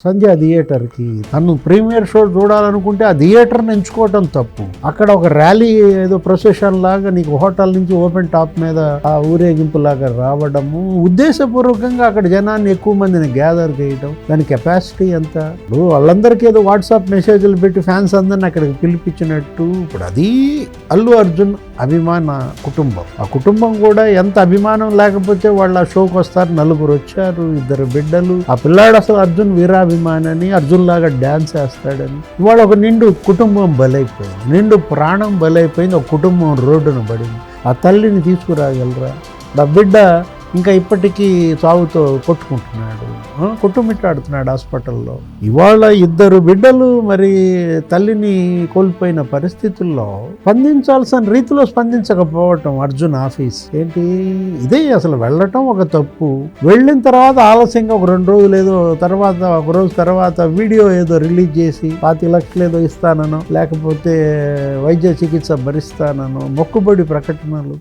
సంధ్య థియేటర్కి తను premiere show చూడాలనుకుంటే ఆ థియేటర్ని ఎంచుకోవటం తప్పు. అక్కడ ఒక ర్యాలీ ఏదో ప్రొసెషన్ లాగా నీకు హోటల్ నుంచి ఓపెన్ టాప్ మీద ఆ ఊరేగింపు లాగా రావడము, ఉద్దేశపూర్వకంగా అక్కడ జనాన్ని ఎక్కువ మందిని గ్యాదర్ చేయడం, దాని కెపాసిటీ ఎంత. ఇప్పుడు వాళ్ళందరికీ ఏదో వాట్సాప్ మెసేజ్లు పెట్టి ఫ్యాన్స్ అందరిని అక్కడికి పిలిపించినట్టు. ఇప్పుడు అది అల్లు అర్జున్ అభిమాన కుటుంబం. ఆ కుటుంబం కూడా ఎంత అభిమానం లేకపోతే వాళ్ళు ఆ షోకి వస్తారు. నలుగురు వచ్చారు, 2 బిడ్డలు. ఆ పిల్లాడు అసలు అర్జున్ వీరాభిమానని, అర్జున్ లాగా డ్యాన్స్ వేస్తాడని. ఇవాళ ఒక నిండు కుటుంబం బలైపోయింది, నిండు ప్రాణం బలైపోయింది. ఒక కుటుంబం రోడ్డున పడింది. ఆ తల్లిని తీసుకురాగలరా? ఆ బిడ్డ ఇంకా ఇప్పటికీ చావుతో కొట్టుకుంటున్నాడు, కొట్టుమిట్టాడుతున్నాడు హాస్పిటల్లో. ఇవాళ 2 బిడ్డలు మరి తల్లిని కోల్పోయిన పరిస్థితుల్లో స్పందించాల్సిన రీతిలో స్పందించకపోవటం అర్జున్ ఆఫీస్ ఏంటి? ఇదే అసలు వెళ్ళటం ఒక తప్పు. వెళ్ళిన తర్వాత ఆలస్యంగా ఒక 2 రోజులు ఏదో తర్వాత, ఒక రోజు తర్వాత వీడియో ఏదో రిలీజ్ చేసి 25 లక్షలు ఏదో ఇస్తానో, లేకపోతే వైద్య చికిత్స భరిస్తానో మొక్కుబడి ప్రకటనలు.